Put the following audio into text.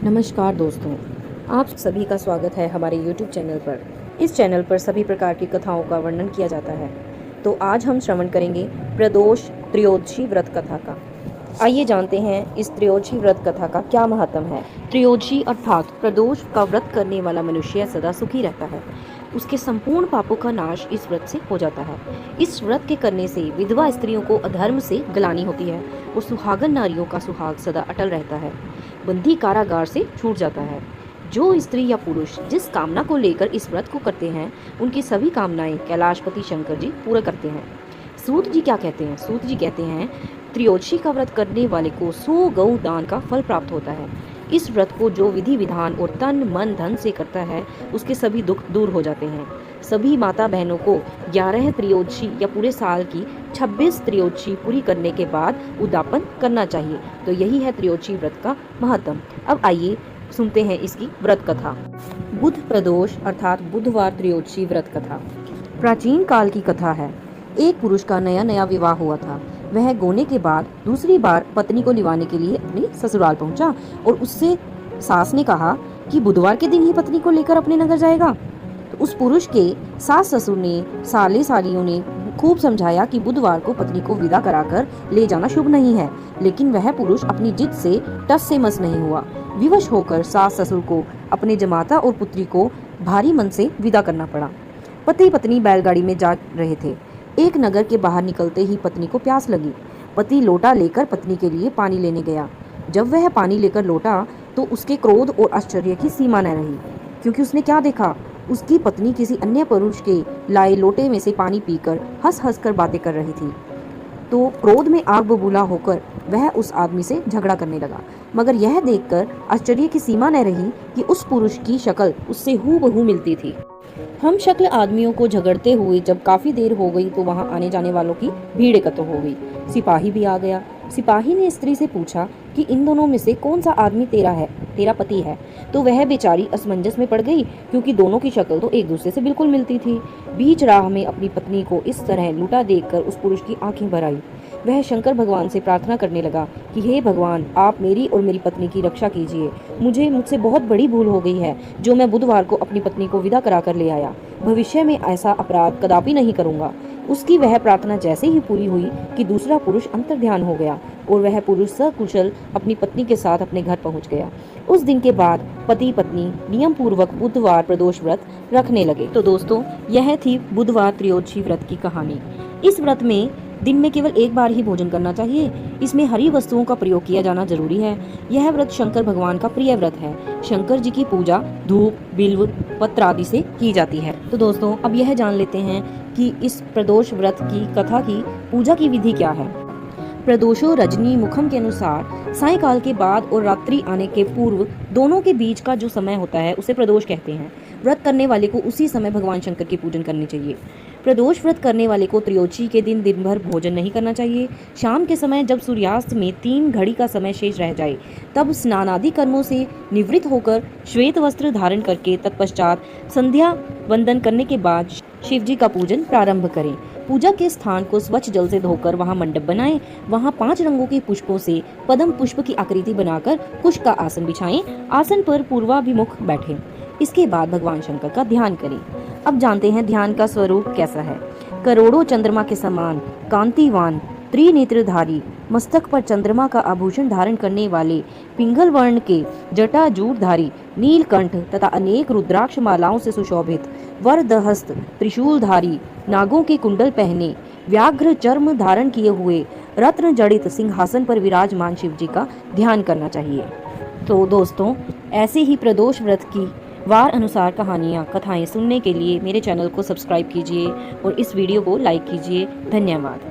नमस्कार दोस्तों, आप सभी का स्वागत है हमारे YouTube चैनल पर। इस चैनल पर सभी प्रकार की कथाओं का वर्णन किया जाता है। तो आज हम श्रवण करेंगे प्रदोष त्रयोदशी व्रत कथा का। आइए जानते हैं इस त्रयोदशी व्रत कथा का क्या महत्व है। त्रयोदशी अर्थात प्रदोष का व्रत करने वाला मनुष्य सदा सुखी रहता है। उसके संपूर्ण पापों का नाश इस व्रत से हो जाता है। इस व्रत के करने से विधवा स्त्रियों को अधर्म से ग्लानि होती है और सुहागन नारियों का सुहाग सदा अटल रहता है। बंदी कारागार से छूट जाता है। जो स्त्री या पुरुष जिस कामना को लेकर इस व्रत को करते हैं, उनकी सभी कामनाएं कैलाशपति शंकर जी पूरा करते हैं। सूत जी क्या कहते हैं? सूत जी कहते हैं, त्रयोदशी का व्रत करने वाले को 100 गौ दान का फल प्राप्त होता है। इस व्रत को जो विधि विधान और तन मन धन से करता है, उसके सभी दुख दूर हो जाते हैं। सभी माता बहनों को 11 त्रयोदशी या पूरे साल की 26 त्रयोदशी पूरी करने के बाद उद्यापन करना चाहिए। तो यही है त्रयोदशी व्रत का महत्व। अब आइए सुनते हैं इसकी व्रत कथा। बुध प्रदोष अर्थात बुधवार त्रयोदशी व्रत कथा प्राचीन काल की कथा है। एक पुरुष का नया नया विवाह हुआ था। वह गोने के बाद दूसरी बार पत्नी को लिवाने के लिए अपने ससुराल पहुंचा और उससे सास ने कहा कि बुधवार के दिन ही पत्नी को लेकर अपने नगर जाएगा। तो उस पुरुष के सास ससुर ने साले सालियों ने खूब समझाया कि बुधवार को पत्नी को विदा कराकर ले जाना शुभ नहीं है, लेकिन वह पुरुष अपनी जिद से टस से मस नहीं हुआ। विवश होकर सास ससुर को अपने जमाता और पुत्री को भारी मन से विदा करना पड़ा। पति पत्नी बैलगाड़ी में जा रहे थे। एक नगर के बाहर निकलते ही पत्नी को प्यास लगी। पति लोटा लेकर पत्नी के लिए पानी लेने गया। जब वह पानी लेकर लौटा तो उसके क्रोध और आश्चर्य की सीमा न रही, क्योंकि उसने क्या देखा? उसकी पत्नी किसी अन्य पुरुष के लाए लोटे में से पानी पीकर हंस हंस कर बातें कर रही थी। तो क्रोध में आग बबूला होकर वह उस आदमी से झगड़ा करने लगा। मगर यह देखकर आश्चर्य की सीमा न रही कि उस पुरुष की शक्ल उससे हूबहू मिलती थी। हम शक्ल आदमियों को झगड़ते हुए जब काफी देर हो गई तो वहां आने जाने वालों की भीड़ एकत्र हो गई। सिपाही भी आ गया। सिपाही ने स्त्री से पूछा कि इन दोनों में से कौन सा आदमी तेरा पति है? तो वह बेचारी असमंजस में पड़ गई, क्योंकि दोनों की शक्ल तो एक दूसरे से बिल्कुल मिलती थी। बीच राह में अपनी पत्नी को इस तरह लूटा देखकर उस पुरुष की आंखें भर आई। वह शंकर भगवान से प्रार्थना करने लगा कि हे भगवान, आप मेरी और मेरी पत्नी की रक्षा कीजिए। मुझसे बहुत बड़ी भूल हो गई है जो मैं बुधवार को अपनी पत्नी को विदा कराकर ले आया। भविष्य में ऐसा अपराध कदापि नहीं करूंगा। उसकी वह प्रार्थना जैसे ही पूरी हुई कि दूसरा पुरुष अंतर्ध्यान हो गया और वह पुरुष सकुशल अपनी पत्नी के साथ अपने घर पहुंच गया। उस दिन के बाद पति पत्नी नियम पूर्वक बुधवार प्रदोष व्रत रखने लगे। तो दोस्तों, यह थी बुधवार त्रयोदशी व्रत की कहानी। इस व्रत में दिन में केवल एक बार ही भोजन करना चाहिए। इसमें हरी वस्तुओं का प्रयोग किया जाना जरूरी है। यह व्रत शंकर भगवान का प्रिय व्रत है। शंकर जी की पूजा धूप बिल्व पत्र आदि से की जाती है। तो दोस्तों, अब यह जान लेते हैं कि इस प्रदोष व्रत की कथा की पूजा की विधि क्या है। प्रदोषो रजनी मुखम के अनुसार सायंकाल के बाद और रात्रि आने के पूर्व दोनों के बीच का जो समय होता है उसे प्रदोष कहते हैं। व्रत करने वाले को उसी समय भगवान शंकर की पूजन करनी चाहिए। प्रदोष व्रत करने वाले को त्रयोदशी के दिन दिन भर भोजन नहीं करना चाहिए। शाम के समय जब सूर्यास्त में 3 घड़ी का समय शेष रह जाए तब स्नानादि कर्मों से निवृत्त होकर श्वेत वस्त्र धारण करके तत्पश्चात संध्या वंदन करने के बाद शिव जी का पूजन प्रारंभ करें। पूजा के स्थान को स्वच्छ जल से धोकर वहां मंडप बनाएं। वहां 5 रंगों के पुष्पों से पद्म पुष्प की आकृति बनाकर कुश का आसन बिछाएं। आसन पर पूर्वाभिमुख बैठें। इसके बाद भगवान शंकर का ध्यान करें। अब जानते हैं ध्यान का स्वरूप कैसा है। करोड़ों चंद्रमा के समान कांतिवान त्रिनेत्रधारी मस्तक पर चंद्रमा का आभूषण धारण करने वाले पिंगल वर्ण के जटाजूटधारी नीलकंठ तथा अनेक रुद्राक्ष मालाओं से सुशोभित वरदहस्त त्रिशूलधारी नागों के कुंडल पहने व्याघ्र चर्म धारण किए हुए रत्न जड़ित सिंहासन पर विराजमान शिव जी का ध्यान करना चाहिए। तो दोस्तों, ऐसे ही प्रदोष व्रत की वार अनुसार कहानियाँ कथाएं सुनने के लिए मेरे चैनल को सब्सक्राइब कीजिए और इस वीडियो को लाइक कीजिए। धन्यवाद।